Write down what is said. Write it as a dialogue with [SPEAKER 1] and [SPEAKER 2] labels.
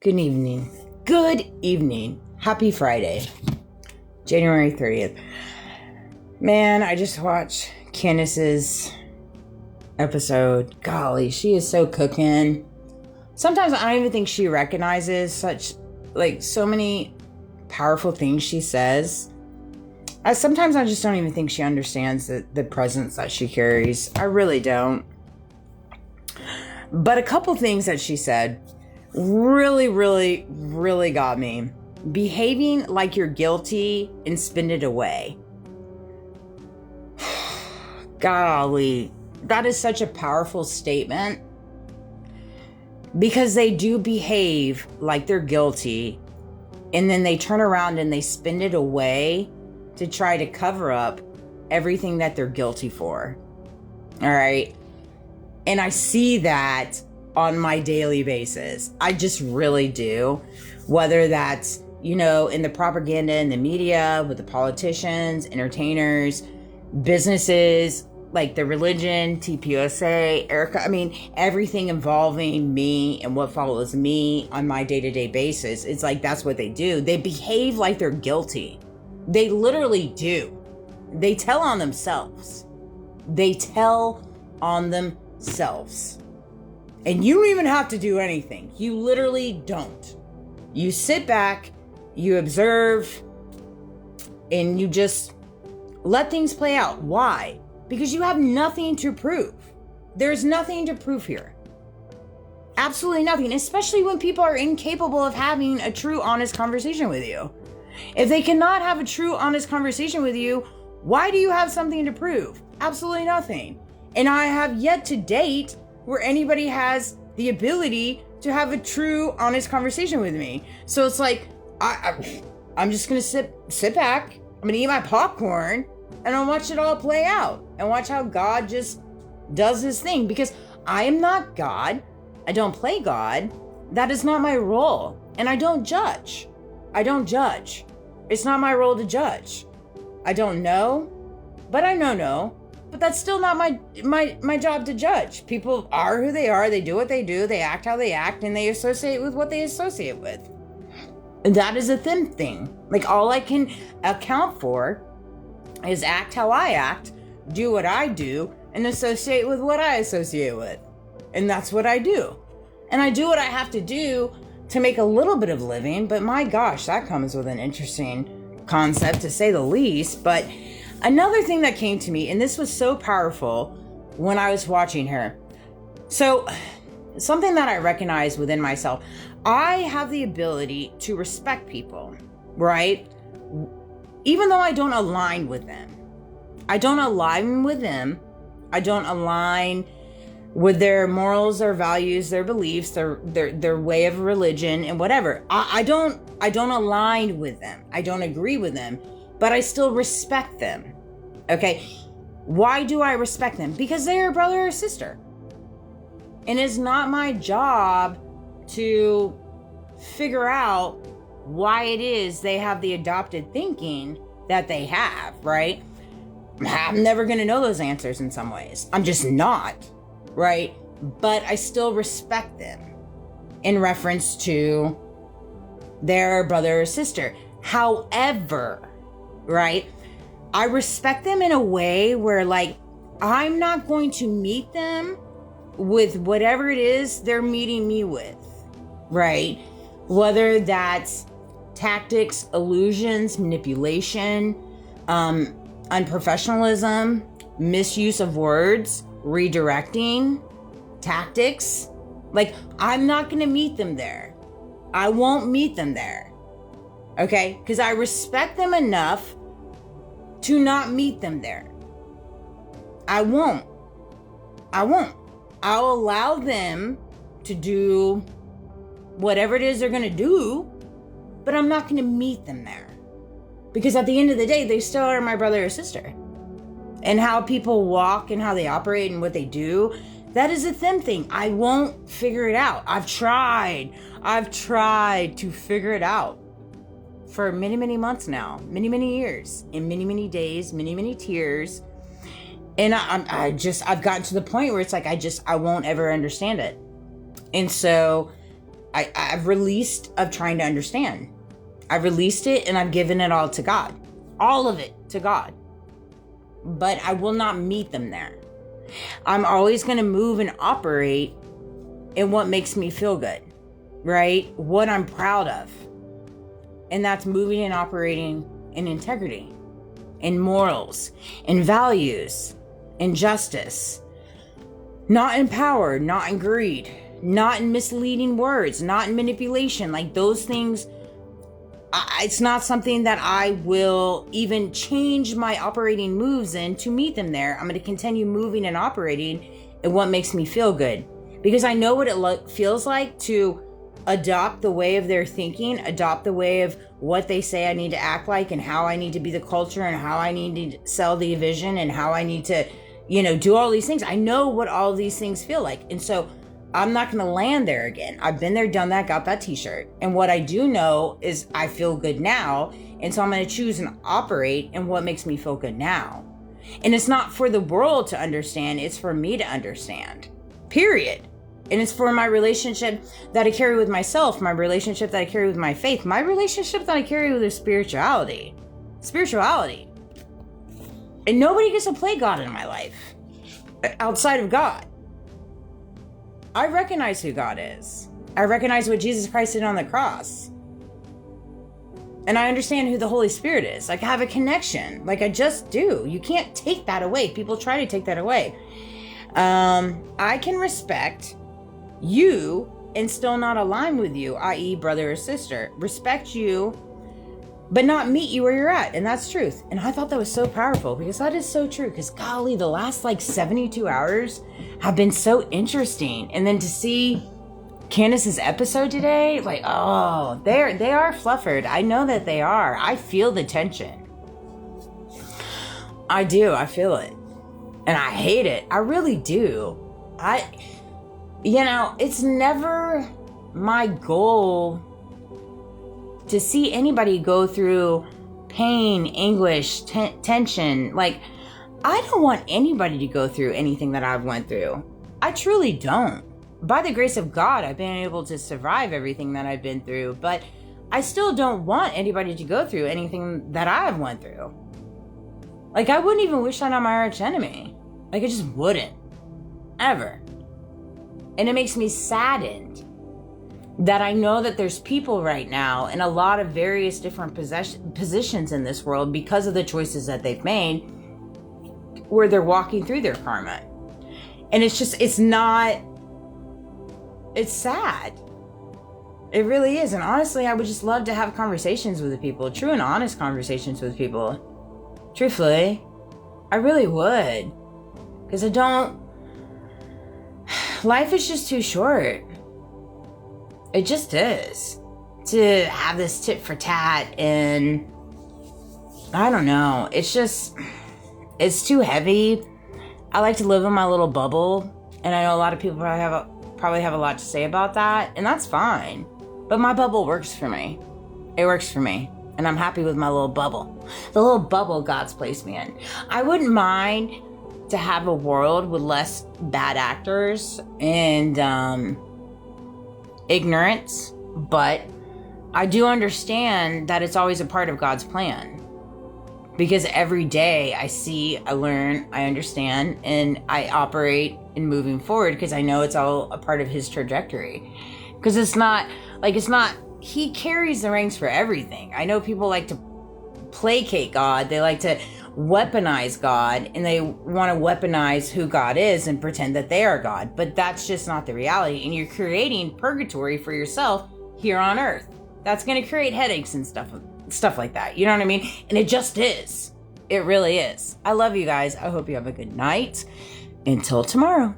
[SPEAKER 1] Good evening. Good evening. Happy Friday, January 30th. Man, I just watched Candace's episode. Golly, she is so cooking. Sometimes I don't even think she recognizes so many powerful things she says. Sometimes I just don't even think she understands the presence that she carries. I really don't. But a couple things that she said really got me. Behaving like you're guilty and spend it away. Golly, that is such a powerful statement, because they do behave like they're guilty, and then they turn around and they spend it away to try to cover up everything that they're guilty for. All right. And I see that on my daily basis. I just really do. Whether that's, in the propaganda in the media, with the politicians, entertainers, businesses, like the religion, TPUSA, Erica, everything involving me and what follows me on my day-to-day basis. It's like, that's what they do. They behave like they're guilty. They literally do. They tell on themselves. And you don't even have to do anything. You literally don't. You sit back, you observe, and you just let things play out. Why? Because you have nothing to prove. There's nothing to prove here. Absolutely nothing, especially when people are incapable of having a true, honest conversation with you. If they cannot have a true, honest conversation with you, why do you have something to prove? Absolutely nothing. And I have yet to date where anybody has the ability to have a true, honest conversation with me. So it's like, I'm just gonna sit back, I'm gonna eat my popcorn, and I'll watch it all play out, and watch how God just does his thing. Because I am not God, I don't play God, that is not my role, and I don't judge. It's not my role to judge. I don't know, but I know. But that's still not my job to judge. People are who they are. They do what they do. They act how they act, and they associate with what they associate with. And that is a thin thing. Like, all I can account for is act how I act, do what I do, and associate with what I associate with. And that's what I do. And I do what I have to do to make a little bit of living. But my gosh, that comes with an interesting concept, to say the least. But another thing that came to me, and this was so powerful when I was watching her. So, something that I recognize within myself, I have the ability to respect people, right? Even though I don't align with them. I don't align with their morals, their values, their beliefs, their way of religion and whatever. I don't align with them. I don't agree with them. But I still respect them. Okay? Why do I respect them? Because they're a brother or sister. And it's not my job to figure out why it is they have the adopted thinking that they have, right? I'm never going to know those answers in some ways. I'm just not, right? But I still respect them in reference to their brother or sister. However, right, I respect them in a way where, like, I'm not going to meet them with whatever it is they're meeting me with, right? Whether that's tactics, illusions, manipulation, unprofessionalism, misuse of words, redirecting, tactics. Like, I'm not going to meet them there. I won't meet them there. Okay? Because I respect them enough to not meet them there. I won't. I'll allow them to do whatever it is they're going to do, but I'm not going to meet them there. Because at the end of the day, they still are my brother or sister. And how people walk and how they operate and what they do, that is a thin thing. I won't figure it out. I've tried to figure it out for many, many months now, many, many years, in many, many days, many, many tears. And I've gotten to the point where it's like, I won't ever understand it. And so I've released of trying to understand. I've released it and I've given it all to God. All of it to God. But I will not meet them there. I'm always going to move and operate in what makes me feel good, right? What I'm proud of. And that's moving and operating in integrity, in morals, in values, in justice. Not in power, not in greed, not in misleading words, not in manipulation. Like those things, it's not something that I will even change my operating moves in to meet them there. I'm going to continue moving and operating in what makes me feel good. Because I know what it feels like to adopt the way of their thinking, adopt the way of what they say I need to act like, and how I need to be the culture, and how I need to sell the vision, and how I need to, do all these things. I know what all these things feel like. And so I'm not going to land there again. I've been there, done that, got that t-shirt. And what I do know is I feel good now. And so I'm going to choose and operate in what makes me feel good now. And it's not for the world to understand. It's for me to understand. Period. And it's for my relationship that I carry with myself, my relationship that I carry with my faith, my relationship that I carry with spirituality. And nobody gets to play God in my life outside of God. I recognize who God is. I recognize what Jesus Christ did on the cross. And I understand who the Holy Spirit is. Like I have a connection. Like I just do. You can't take that away. People try to take that away. I can respect you and still not align with you, i.e. brother or sister. Respect you, but not meet you where you're at. And that's truth. And I thought that was so powerful because that is so true. Because golly, the last 72 hours have been so interesting. And then to see Candace's episode today, they are fluffered. I know that they are. I feel the tension. I do. I feel it. And I hate it. I really do. It's never my goal to see anybody go through pain, anguish, tension. Like, I don't want anybody to go through anything that I've went through. I truly don't. By the grace of God, I've been able to survive everything that I've been through, but I still don't want anybody to go through anything that I've went through. Like, I wouldn't even wish that on my arch enemy. Like, I just wouldn't. Ever. And it makes me saddened that I know that there's people right now in a lot of various different positions in this world because of the choices that they've made where they're walking through their karma. And it's sad. It really is. And honestly, I would just love to have conversations with the people, true and honest conversations with people. Truthfully, I really would. Because life is just too short. It just is. To have this tit for tat and I don't know. It's too heavy. I like to live in my little bubble. And I know a lot of people probably have a lot to say about that. And that's fine. But my bubble works for me. It works for me. And I'm happy with my little bubble. The little bubble God's placed me in. I wouldn't mind to have a world with less bad actors and ignorance, but I do understand that it's always a part of God's plan. Because every day I see, I learn, I understand, and I operate in moving forward because I know it's all a part of his trajectory. Because he carries the reins for everything. I know people like to placate God. They like to weaponize God, and they want to weaponize who God is and pretend that they are God. But that's just not the reality. And you're creating purgatory for yourself here on earth. That's going to create headaches and stuff like that. You know what I mean? And it just is. It really is. I love you guys. I hope you have a good night. Until tomorrow.